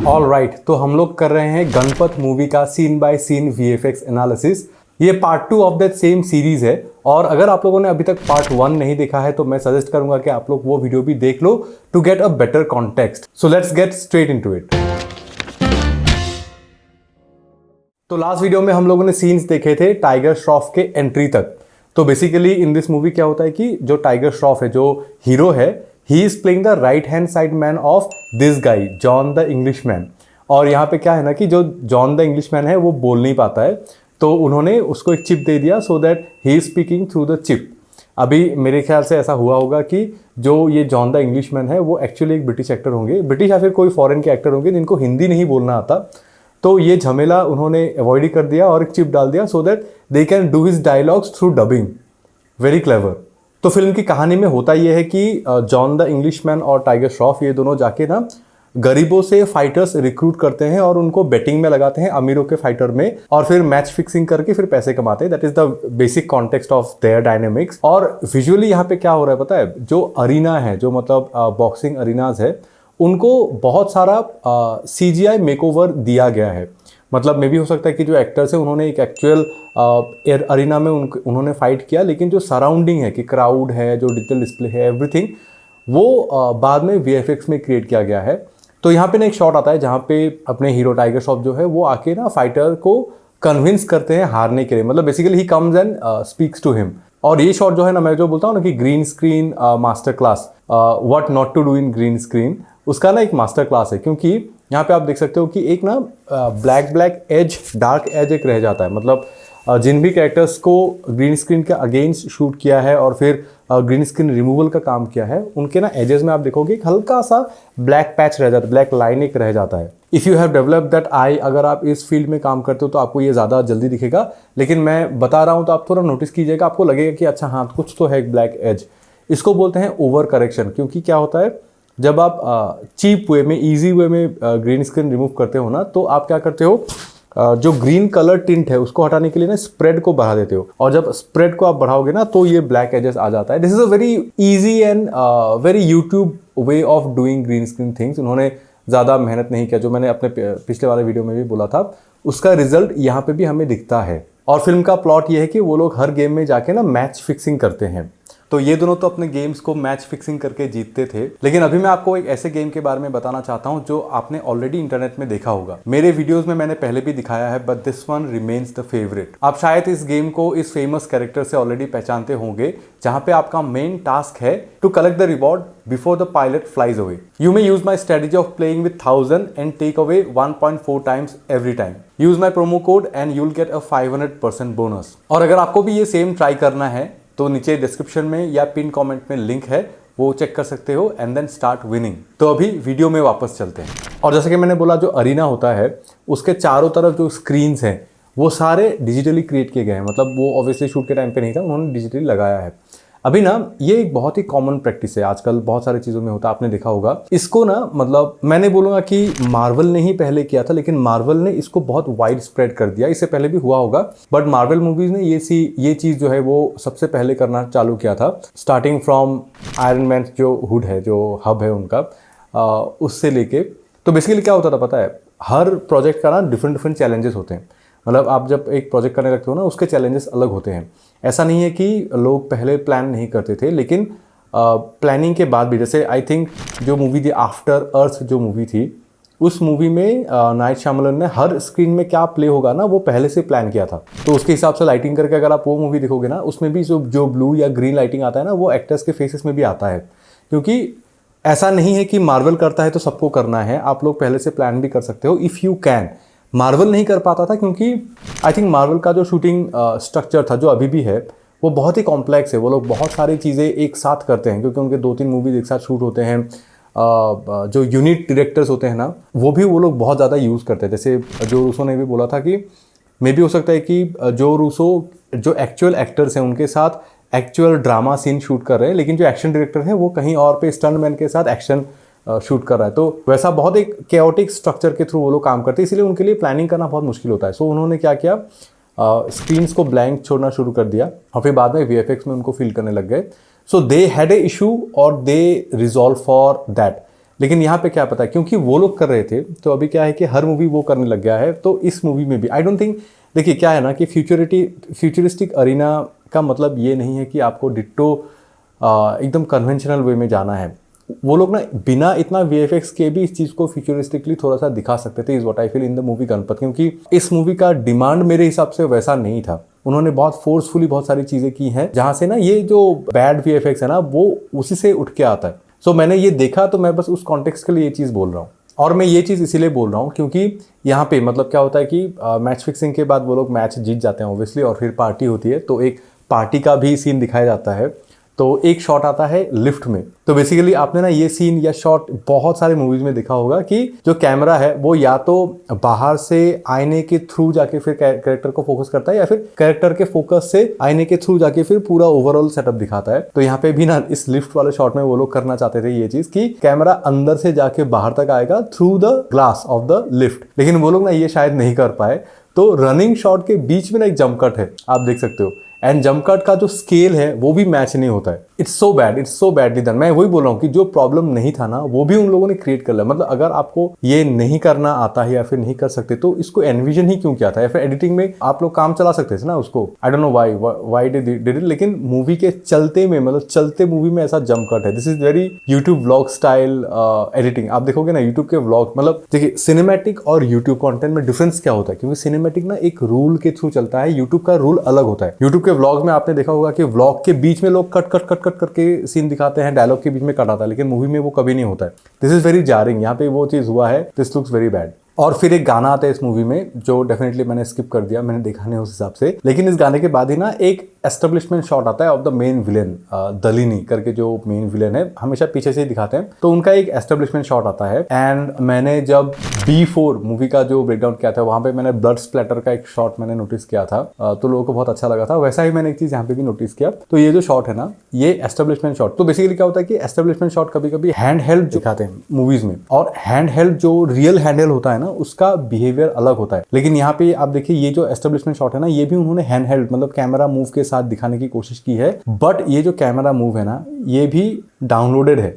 All right, तो हम लोग कर रहे हैं गणपत मूवी का scene by scene VFX analysis. ये part 2 of that same series है और अगर आप लोगों ने अभी तक पार्ट 1 नहीं देखा है तो मैं सजेस्ट करूंगा कि आप लोग वो वीडियो भी देख लो to get a better context. So let's get straight into it. तो लास्ट वीडियो में हम लोगों ने सीन्स देखे थे टाइगर श्रॉफ के एंट्री तक। तो बेसिकली इन दिस मूवी क्या होता है कि जो टाइगर श्रॉफ है, जो हीरो है, he is playing the right hand side man of this guy John the English man. और यहाँ पे क्या है ना कि जो जॉन द इंग्लिश मैन है वो बोल नहीं पाता है, तो उन्होंने उसको एक चिप दे दिया so that he is speaking through the chip. अभी मेरे ख्याल से ऐसा हुआ होगा कि जो ये जॉन द इंग्लिश मैन है वो एक्चुअली एक ब्रिटिश एक्टर होंगे, ब्रिटिश या फिर कोई फॉरेन के एक्टर होंगे जिनको हिंदी नहीं बोलना आता। तो ये झमेला उन्होंने अवॉइड ही कर दिया और एक चिप डाल दिया so that they can do his dialogues through dubbing. Very clever. तो फिल्म की कहानी में होता यह है कि जॉन द इंग्लिश मैन और टाइगर श्रॉफ ये दोनों जाके ना गरीबों से फाइटर्स रिक्रूट करते हैं और उनको बेटिंग में लगाते हैं, अमीरों के फाइटर में, और फिर मैच फिक्सिंग करके फिर पैसे कमाते हैं। That is the basic context of their dynamics. और विजुअली यहाँ पे क्या हो रहा है पता है, जो अरीना है, जो मतलब बॉक्सिंग अरीनाज है, उनको बहुत सारा CGI मेकओवर दिया गया है। मतलब मे भी हो सकता है कि जो एक्टर्स हैं उन्होंने एक एक्चुअल अरीना में उन्होंने फाइट किया, लेकिन जो सराउंडिंग है कि क्राउड है, जो डिजिटल डिस्प्ले है, एवरीथिंग वो बाद में VFX में क्रिएट किया गया है। तो यहाँ पे ना एक शॉट आता है जहाँ पे अपने हीरो टाइगर श्रॉफ जो है वो आके ना फाइटर को कन्विंस करते हैं हारने के लिए। मतलब basically he comes and speaks to him. और ये शॉट जो है ना, मैं जो बोलता हूँ ना कि green screen master class, what not to do in green screen, उसका ना एक मास्टर क्लास है। क्योंकि यहाँ पे आप देख सकते हो कि एक ना ब्लैक एज, डार्क एज एक रह जाता है। मतलब जिन भी कैरेक्टर्स को ग्रीन स्क्रीन के अगेंस्ट शूट किया है और फिर ग्रीन स्क्रीन रिमूवल का काम किया है, उनके ना एजेस में आप देखोगे एक हल्का सा ब्लैक पैच रह जाता है, ब्लैक लाइन एक रह जाता है। If you have developed that I, अगर आप इस फील्ड में काम करते हो तो आपको ये ज़्यादा जल्दी दिखेगा, लेकिन मैं बता रहा हूँ तो आप थोड़ा नोटिस कीजिएगा, आपको लगेगा कि अच्छा हाँ कुछ तो है एक ब्लैक एज। इसको बोलते हैं ओवर करेक्शन। क्योंकि क्या होता है, जब आप चीप वे में, ईजी वे में ग्रीन स्क्रीन रिमूव करते हो ना, तो आप क्या करते हो, जो ग्रीन कलर टिंट है उसको हटाने के लिए ना स्प्रेड को बढ़ा देते हो, और जब स्प्रेड को आप बढ़ाओगे ना तो ये ब्लैक एजेस आ जाता है। This is a very easy and very YouTube way of doing green screen things. उन्होंने ज़्यादा मेहनत नहीं किया, जो मैंने अपने पिछले वाले वीडियो में भी बोला था, उसका रिजल्ट यहाँ पे भी हमें दिखता है। और फिल्म का प्लॉट ये है कि वो लोग हर गेम में जाके ना मैच फिक्सिंग करते हैं। तो ये दोनों तो अपने गेम्स को मैच फिक्सिंग करके जीतते थे, लेकिन अभी मैं आपको एक ऐसे गेम के बारे में बताना चाहता हूं जो आपने ऑलरेडी इंटरनेट में देखा होगा। मेरे वीडियोस में मैंने पहले भी दिखाया है, but this one remains the favourite. आप शायद इस गेम को इस फेमस कैरेक्टर से ऑलरेडी पहचानते होंगे, जहां पे आपका मेन टास्क है to collect the reward before the pilot flies away. You may use my strategy of playing with 1000 and take away 1.4 times every time. Use my promo code and you'll get a 500% bonus. और अगर आपको भी ये same try करना है तो नीचे description में या पिन कमेंट में लिंक है, वो चेक कर सकते हो एंड देन स्टार्ट विनिंग। तो अभी वीडियो में वापस चलते हैं। और जैसे कि मैंने बोला, जो अरीना होता है उसके चारों तरफ जो स्क्रीन्स हैं वो सारे डिजिटली क्रिएट किए गए हैं। मतलब वो ऑब्वियसली शूट के टाइम पे नहीं था, उन्होंने डिजिटली लगाया है। अभी ना ये एक बहुत ही कॉमन प्रैक्टिस है, आजकल बहुत सारी चीज़ों में होता है, आपने देखा होगा। इसको ना मतलब मैं बोलूँगा कि मार्वल ने ही पहले किया था, लेकिन मार्वल ने इसको बहुत वाइड स्प्रेड कर दिया। इससे पहले भी हुआ होगा, बट मार्वल मूवीज़ ने ये चीज़ जो है वो सबसे पहले करना चालू किया था, स्टार्टिंग फ्रॉम आयरन मैन जो हुड है, जो हब है उनका, उससे लेके। तो बेसिकली क्या होता था पता है, हर प्रोजेक्ट का ना डिफरेंट चैलेंजेस होते हैं। मतलब आप जब एक प्रोजेक्ट करने लगते हो ना, उसके चैलेंजेस अलग होते हैं। ऐसा नहीं है कि लोग पहले प्लान नहीं करते थे, लेकिन प्लानिंग के बाद भी, जैसे आई थिंक जो मूवी थी आफ्टर अर्थ, जो मूवी थी, उस मूवी में नाइट श्यामलन ने हर स्क्रीन में क्या प्ले होगा ना वो पहले से प्लान किया था। तो उसके हिसाब से लाइटिंग करके अगर आप वो मूवी देखोगे ना, उसमें भी जो ब्लू या ग्रीन लाइटिंग आता है ना, वो एक्टर्स के फेसेस में भी आता है। क्योंकि ऐसा नहीं है कि मार्वल करता है तो सबको करना है, आप लोग पहले से प्लान भी कर सकते हो इफ़ यू कैन। मार्वल नहीं कर पाता था क्योंकि आई थिंक मार्वल का जो शूटिंग स्ट्रक्चर था, जो अभी भी है, वो बहुत ही कॉम्प्लेक्स है। वो लोग बहुत सारी चीज़ें एक साथ करते हैं, क्योंकि उनके 2-3 मूवीज एक साथ शूट होते हैं। जो यूनिट डायरेक्टर्स होते हैं ना, वो लोग बहुत ज़्यादा यूज़ करते हैं। जैसे जो रूसो ने भी बोला था कि मे भी हो सकता है कि जो रूसो जो एक्चुअल एक्टर्स हैं उनके साथ एक्चुअल ड्रामा सीन शूट कर रहे हैं, लेकिन जो एक्शन डायरेक्टर है वो कहीं और पे स्टंटमैन के साथ एक्शन शूट कर रहा है। तो वैसा बहुत एक केओटिक स्ट्रक्चर के थ्रू वो लोग काम करते हैं, इसलिए उनके लिए प्लानिंग करना बहुत मुश्किल होता है। सो उन्होंने क्या किया, स्क्रीन्स को ब्लैंक छोड़ना शुरू कर दिया और फिर बाद में VFX में उनको फील करने लग गए। सो दे हैड ए इशू और दे रिजॉल्व फॉर दैट। लेकिन यहाँ पे क्या पता है, क्योंकि वो लोग कर रहे थे तो अभी क्या है कि हर मूवी वो करने लग गया है, तो इस मूवी में भी आई डोंट थिंक, देखिए क्या है ना कि फ्यूचरिस्टिक अरीना का मतलब ये नहीं है कि आपको डिट्टो एकदम कन्वेंशनल वे में जाना है। वो लोग ना बिना इतना वीएफएक्स के भी इस चीज़ को फ्यूचरिस्टिकली थोड़ा सा दिखा सकते थे, is what I feel in the movie Ganpat, क्योंकि इस मूवी का डिमांड मेरे हिसाब से वैसा नहीं था। उन्होंने बहुत फोर्सफुली बहुत सारी चीज़ें की हैं जहाँ से ना ये जो बैड वीएफएक्स है ना वो उसी से उठ के आता है। सो मैंने ये देखा तो मैं बस उस कॉन्टेक्स्ट के लिए ये चीज़ बोल रहा हूँ, और मैं ये चीज़ इसीलिए बोल रहा हूँ क्योंकि यहाँ पे मतलब क्या होता है कि मैच फिक्सिंग के बाद वो लोग मैच जीत जाते हैं ऑब्वियसली, और फिर पार्टी होती है, तो एक पार्टी का भी सीन दिखाया जाता है। तो एक शॉट आता है लिफ्ट में, तो बेसिकली आपने ना ये सीन या शॉट बहुत सारे मूवीज में देखा होगा कि जो कैमरा है वो या तो बाहर से आईने के थ्रू जाके फिर कैरेक्टर को फोकस करता है, या फिर कैरेक्टर के फोकस से आईने के थ्रू जाके फिर पूरा ओवरऑल सेटअप दिखाता है। तो यहाँ पे भी ना इस लिफ्ट वाले शॉट में वो लोग करना चाहते थे ये चीज कि कैमरा अंदर से जाके बाहर तक आएगा through the glass of the lift, लेकिन वो लोग ना ये शायद नहीं कर पाए। तो रनिंग शॉट के बीच में ना एक जंप कट है, आप देख सकते हो, एंड जंप कट का जो स्केल है वो भी मैच नहीं होता है। It's so badly done. मैं वही बोल रहा हूँ कि जो प्रॉब्लम नहीं था ना वो भी उन लोगों ने क्रिएट कर लिया। मतलब अगर आपको ये नहीं करना आता है या फिर नहीं कर सकते तो इसको एनविजन ही क्यों किया था, या फिर एडिटिंग में आप लोग काम चला सकते थे ना उसको। I don't know why did it, लेकिन मूवी के चलते में मतलब चलते मूवी में ऐसा जंप कट है। This is very YouTube vlog style editing. आप देखोगे ना यूट्यूब के व्लॉग, मतलब देखिए सिनेमैटिक और यूट्यूब कंटेंट में डिफरेंस क्या होता है, क्योंकि सिनेमैटिक ना एक रूल के थ्रू चलता है, यूट्यूब का रूल अलग होता है। यूट्यूब के व्लॉग में आपने देखा होगा कि व्लॉग के बीच में लोग कट करके सीन दिखाते हैं, डायलॉग के बीच में कट आता है, लेकिन मूवी में वो कभी नहीं होता है। दिस इज वेरी जारिंग, यहाँ पे वो चीज हुआ है, दिस लुक्स वेरी बैड। और फिर एक गाना आता है इस मूवी में जो डेफिनेटली मैंने स्किप कर दिया, मैंने देखा नहीं उस हिसाब से, लेकिन इस गाने के बाद ही ना एक एस्टेब्लिशमेंट शॉट आता है ऑफ द मेन विलेन, दलिनी करके जो मेन विलेन है, हमेशा पीछे से ही दिखाते हैं, तो उनका एक एस्टेब्लिशमेंट शॉट आता है। एंड मैंने जब B4 मूवी का जो ब्रेकडाउन किया था वहां पे मैंने ब्लड स्प्लैटर का एक शॉट मैंने नोटिस किया था, तो लोगों को बहुत अच्छा लगा था। वैसा ही मैंने एक चीज यहाँ पे भी नोटिस किया, तो ये जो शॉट है ना ये एस्टेब्लिशमेंट शॉट, तो बेसिकली क्या होता है कि एस्टेब्लिशमेंट शॉट कभी कभी हैंड हेल्ड दिखाते हैं मूवीज में, और हैंड हेल्ड जो रियल हैंड हेल्ड होता है ना उसका बिहेवियर अलग होता है। लेकिन यहाँ पे आप देखिए ये जो एस्टेब्लिशमेंट शॉट है ना ये भी उन्होंने हैंड हेल्ड मतलब कैमरा मूव के साथ दिखाने की कोशिश की है, बट ये जो कैमरा मूव है ना ये भी डाउनलोडेड है।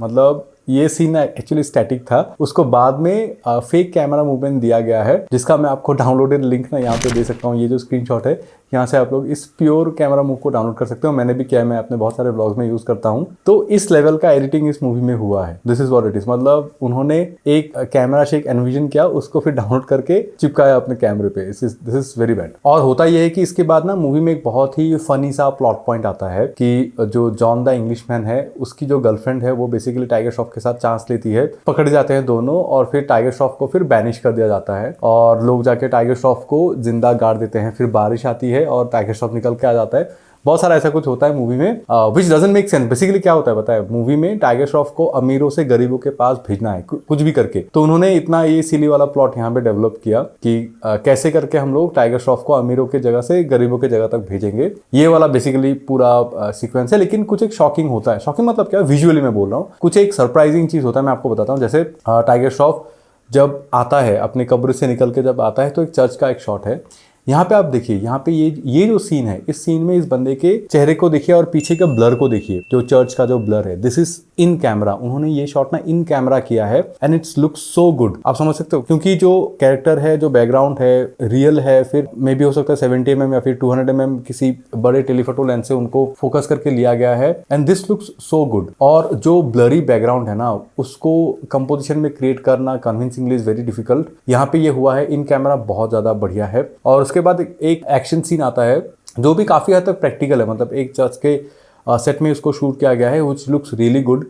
मतलब ये सीन एक्चुअली स्टैटिक था, उसको बाद में फेक कैमरा मूवमेंट दिया गया है, जिसका मैं आपको डाउनलोडेड लिंक ना यहाँ पे दे सकता हूँ। ये जो स्क्रीनशॉट है यहाँ से आप लोग इस प्योर कैमरा मूव को डाउनलोड कर सकते हो, मैंने भी किया है, मैं अपने बहुत सारे व्लॉग्स में यूज करता हूँ। तो इस लेवल का एडिटिंग इस मूवी में हुआ है, this is what it is. मतलब उन्होंने एक कैमरा शेक एनविजन किया, उसको फिर डाउनलोड करके चिपकाया अपने कैमरे पे, दिस इज वेरी बैड। और होता यह है कि इसके बाद ना मूवी में एक बहुत ही फनी सा प्लॉट पॉइंट आता है कि जो जॉन द इंग्लिशमैन है उसकी जो गर्लफ्रेंड है वो बेसिकली टाइगर श्रॉफ के साथ चांस लेती है, पकड़े जाते हैं दोनों, और फिर टाइगर श्रॉफ को फिर बैनिश कर दिया जाता है, और लोग जाके टाइगर श्रॉफ को जिंदा गाड़ देते हैं। फिर बारिश आती है और टाइगर श्रॉफ निकल के आ जाता है। बहुत सारा ऐसा कुछ होता है मूवी में विच डजंट मेक सेंस। बेसिकली क्या होता है पता है, मूवी में टाइगर श्रॉफ को अमीरों से गरीबों के पास भेजना है कुछ भी करके, तो उन्होंने इतना ये सिली वाला प्लॉट यहाँ पे डेवलप किया कि कैसे करके हम लोग टाइगर श्रॉफ को अमीरों की जगह से गरीबों की जगह तक भेजेंगे। ये वाला बेसिकली पूरा सीक्वेंस है, लेकिन कुछ एक शॉकिंग होता है। शॉकिंग मतलब क्या, विजुअली मैं बोल रहा हूँ, कुछ एक सरप्राइजिंग चीज होता है, मैं आपको बताता हूँ। जैसे टाइगर श्रॉफ जब आता है अपनी कब्र से निकल के जब आता है तो एक चर्च का एक शॉट है। यहाँ पे आप देखिए, यहाँ पे ये जो सीन है, इस सीन में इस बंदे के चेहरे को देखिए और पीछे का ब्लर को देखिए, जो चर्च का जो ब्लर है, दिस इज इन कैमरा। उन्होंने ये शॉट ना इन कैमरा किया है and it's look so good. आप समझ सकते हो, क्योंकि जो कैरेक्टर है, जो बैकग्राउंड है रियल है, फिर मे बी हो सकता है 70 mm या फिर 200 mm किसी बड़े टेलीफोटो लेंस से उनको फोकस करके लिया गया है, and this looks so good. और जो ब्लरी बैकग्राउंड है ना उसको कंपोजिशन में क्रिएट करना कन्विंसिंगली इज वेरी डिफिकल्ट। यहाँ पे ये हुआ है, इन कैमरा बहुत ज्यादा बढ़िया है। और उसके बाद एक एक्शन सीन आता है जो भी काफी हद तक प्रैक्टिकल है, मतलब एक चर्च के सेट में उसको शूट किया गया है, व्हिच लुक्स रियली गुड।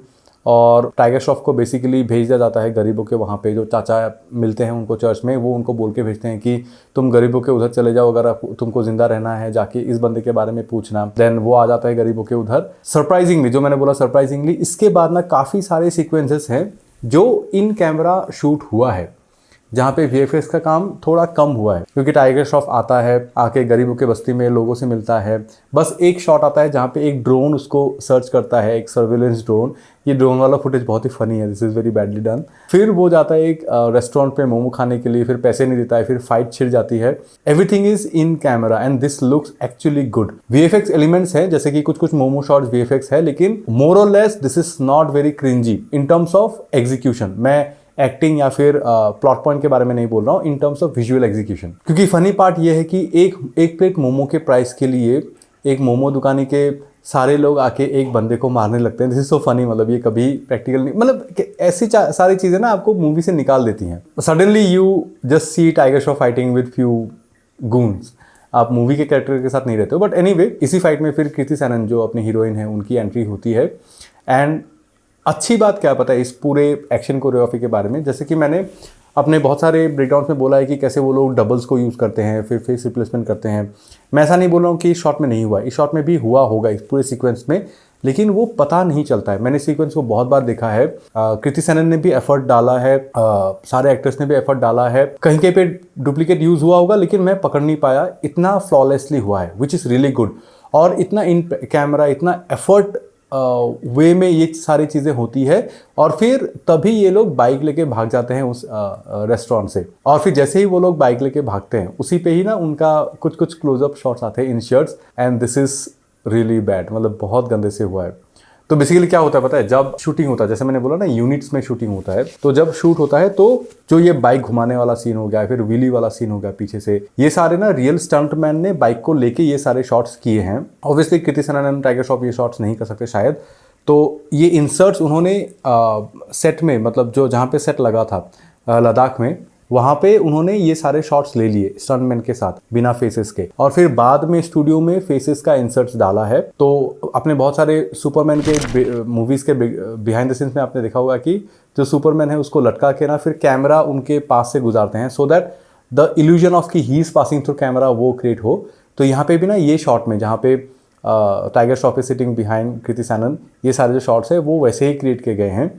और टाइगर श्रॉफ को बेसिकली भेज दिया जाता है गरीबों के वहाँ पे, जो चाचा मिलते हैं उनको चर्च में, वो उनको बोल के भेजते हैं कि तुम गरीबों के उधर चले जाओ, अगर तुमको जिंदा रहना है जाके इस बंदे के बारे में पूछना। देन वो आ जाता है गरीबों के उधर। सरप्राइजिंगली, जो मैंने बोला सरप्राइजिंगली, इसके बाद ना काफ़ी सारे सीक्वेंसेस हैं जो इन कैमरा शूट हुआ है, जहाँ पे VFX का काम थोड़ा कम हुआ है, क्योंकि टाइगर श्रॉफ आता है, आके गरीबों के बस्ती में लोगों से मिलता है, बस एक शॉट आता है जहाँ पे एक ड्रोन उसको सर्च करता है, एक सर्विलेंस ड्रोन। ये ड्रोन वाला फुटेज बहुत ही फनी है, this is very badly done. फिर वो जाता है एक रेस्टोरेंट पे मोमो खाने के लिए, फिर पैसे नहीं देता है, फिर फाइट छिड़ जाती है। Everything is in camera and this looks actually good. VFX elements हैं, जैसे कि कुछ कुछ मोमो शॉट्स VFX है, लेकिन more or less this is not very cringy in terms of execution. मैं एक्टिंग या फिर प्लॉट पॉइंट के बारे में नहीं बोल रहा हूँ, इन टर्म्स ऑफ विजुअल एग्जीक्यूशन। क्योंकि फनी पार्ट ये है कि एक प्लेट मोमो के प्राइस के लिए एक मोमो दुकानी के सारे लोग आके एक बंदे को मारने लगते हैं। दिस इज सो फनी, मतलब ये कभी प्रैक्टिकल नहीं, मतलब ऐसी सारी चीज़ें ना आपको मूवी से निकाल देती हैं। Suddenly you just see Tiger Shroff fighting with few goons. आप मूवी के कैरेक्टर के साथ नहीं रहते हो। बट एनीवे, इसी फाइट में फिर कृति सैनन जो अपनी हीरोइन है उनकी एंट्री होती है। एंड अच्छी बात क्या पता है इस पूरे एक्शन कोरियोग्राफी के बारे में, जैसे कि मैंने अपने बहुत सारे ब्रेकडाउन में बोला है कि कैसे वो लोग डबल्स को यूज़ करते हैं, फिर फेस रिप्लेसमेंट करते हैं। मैं ऐसा नहीं बोल रहा हूँ कि इस शॉट में नहीं हुआ, इस शॉट में भी हुआ होगा इस पूरे सीक्वेंस में, लेकिन वो पता नहीं चलता है। मैंने सीक्वेंस को बहुत बार देखा है, कृति सैनन ने भी एफर्ट डाला है, सारे एक्टर्स ने भी एफर्ट डाला है, कहीं कहीं पे डुप्लीकेट यूज़ हुआ होगा, लेकिन मैं पकड़ नहीं पाया, इतना फ्लॉलेसली हुआ है, विच इज़ रियली गुड। और इतना इन कैमरा, इतना एफर्ट वे में ये सारी चीज़ें होती है। और फिर तभी ये लोग बाइक लेके भाग जाते हैं उस रेस्टोरेंट से, और फिर जैसे ही वो लोग बाइक लेके भागते हैं उसी पे ही ना उनका कुछ कुछ क्लोजअप शॉट्स आते हैं inserts, and this is really bad, मतलब बहुत गंदे से हुआ है। तो बेसिकली क्या होता है पता है, जब शूटिंग होता है, जैसे मैंने बोला ना यूनिट्स में शूटिंग होता है, तो जब शूट होता है तो जो ये बाइक घुमाने वाला सीन हो गया, फिर व्हीली वाला सीन हो गया पीछे से, ये सारे ना रियल स्टंटमैन ने बाइक को लेके ये सारे शॉट्स किए हैं। Obviously Kriti Sanon and tiger Shroff ये शॉट्स नहीं कर सकते शायद, तो ये इंसर्ट्स उन्होंने सेट में, मतलब जो जहाँ पे सेट लगा था लद्दाख में, वहाँ पे उन्होंने ये सारे शॉट्स ले लिए स्टंटमैन के साथ बिना फेसेस के, और फिर बाद में स्टूडियो में फेसेस का इंसर्ट्स डाला है। तो अपने बहुत सारे सुपरमैन के मूवीज़ के बिहाइंड द सीन्स में आपने देखा होगा कि जो सुपरमैन है उसको लटका के ना फिर कैमरा उनके पास से गुजारते हैं, so that the illusion of कि he is passing through camera वो क्रिएट हो। तो यहाँ पे भी ना ये शॉट में जहाँ पे Tiger Shroff is sitting behind Kriti Sanon, ये सारे जो शॉट्स है वो वैसे ही क्रिएट किए गए हैं,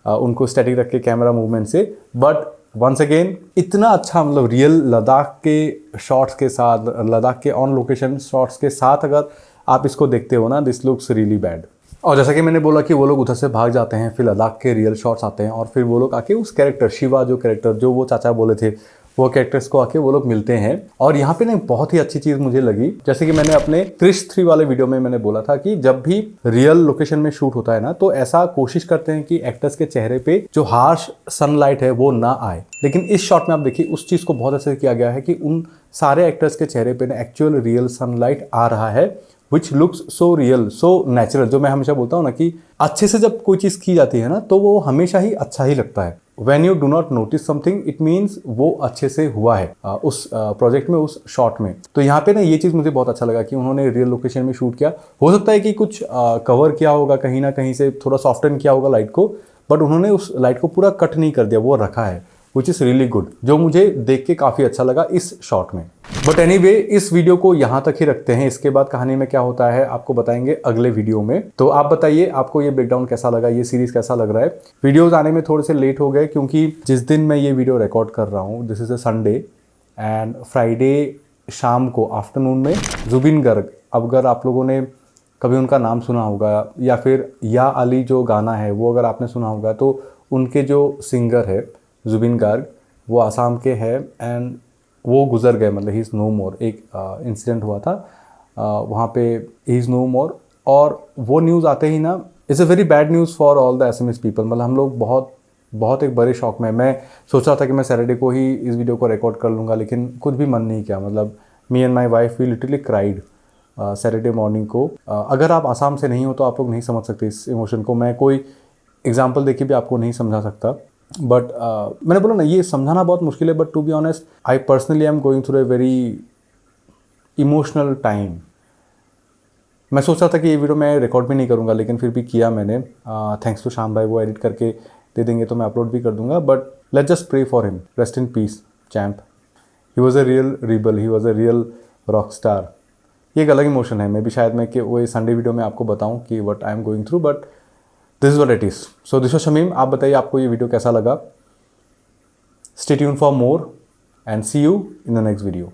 उनको स्टैटिक रख के कैमरा मूवमेंट से। बट वंस अगेन इतना अच्छा, मतलब रियल लद्दाख के शॉट्स के साथ, लद्दाख के ऑन लोकेशन शॉट्स के साथ अगर आप इसको देखते हो ना, दिस लुक्स रियली बैड। और जैसा कि मैंने बोला कि वो लोग उधर से भाग जाते हैं, फिर लद्दाख के रियल शॉट्स आते हैं, और फिर वो लोग आके उस कैरेक्टर शिवा, जो कैरेक्टर जो वो चाचा बोले थे, वो कैरेक्टर्स को आके वो लोग मिलते हैं। और यहाँ पे ना बहुत ही अच्छी चीज़ मुझे लगी, जैसे कि मैंने अपने क्रिश 3 वाले वीडियो में मैंने बोला था कि जब भी रियल लोकेशन में शूट होता है ना, तो ऐसा कोशिश करते हैं कि एक्टर्स के चेहरे पे जो हार्श सनलाइट है वो ना आए। लेकिन इस शॉट में आप देखिए उस चीज़ को बहुत अच्छे से किया गया है कि उन सारे एक्टर्स के चेहरे पे ना एक्चुअल रियल सनलाइट आ रहा है, which looks so real, so natural. जो मैं हमेशा बोलता हूँ ना कि अच्छे से जब कोई चीज़ की जाती है ना, तो वो हमेशा ही अच्छा ही लगता है। When you do not notice something, it means वो अच्छे से हुआ है उस प्रोजेक्ट में, उस शॉट में। तो यहाँ पे ना ये चीज़ मुझे बहुत अच्छा लगा कि उन्होंने रियल लोकेशन में शूट किया। हो सकता है कि कुछ कवर किया होगा कहीं ना कहीं से, थोड़ा सॉफ्टन किया होगा लाइट को, बट उन्होंने उस लाइट को पूरा कट नहीं कर दिया, वो रखा है, विच इज़ रियली गुड, जो मुझे देख के काफ़ी अच्छा लगा इस शॉट में। बट एनीवे, इस वीडियो को यहाँ तक ही रखते हैं, इसके बाद कहानी में क्या होता है आपको बताएंगे अगले वीडियो में। तो आप बताइए आपको ये ब्रेकडाउन कैसा लगा, ये सीरीज़ कैसा लग रहा है। वीडियोज़ आने में थोड़े से लेट हो गए क्योंकि जिस दिन मैं ये वीडियो रिकॉर्ड कर रहा हूँ, this is a Sunday, and Friday शाम को आफ्टरनून में जुबिन गर्ग, अब अगर आप लोगों ने कभी उनका नाम सुना होगा, या फिर या अली जो गाना है वो अगर आपने सुना होगा, तो उनके जो सिंगर है जुबिन गर्ग, वो आसाम के हैं, एंड वो गुजर गए, मतलब ही इज़ नो मोर। एक इंसिडेंट हुआ था वहाँ पे, ही इज़ नो मोर, और वो न्यूज़ आते ही ना, it's a very bad news for all the SMS people. मतलब हम लोग बहुत एक बड़े शौक में। मैं सोच रहा था कि मैं सैटरडे को ही इस वीडियो को रिकॉर्ड कर लूँगा, लेकिन कुछ भी मन नहीं किया। मतलब me and my wife we literally cried Saturday morning को। अगर आप आसाम से नहीं हो तो आप लोग नहीं समझ सकते इस इमोशन को। मैं कोई एग्जाम्पल देके भी आपको नहीं समझा सकता, बट मैंने बोला ना, ये समझाना बहुत मुश्किल है। But to be honest, I personally am going through a very emotional time. मैं सोच रहा था कि ये वीडियो मैं रिकॉर्ड भी नहीं करूँगा, लेकिन फिर भी किया मैंने। थैंक्स टू श्याम भाई, वो एडिट करके दे देंगे तो मैं अपलोड भी कर दूंगा। But let's just pray for him, rest in peace champ. He was a real rebel, he was a real rock star. ये एक अलग इमोशन है। मैं भी शायद मैं कि वो संडे वीडियो में आपको बताऊँ कि what I am going through, but this is what it is. So this was Shamim. आप बताइए आपको ये वीडियो कैसा लगा। Stay tuned for more and see you in the next video.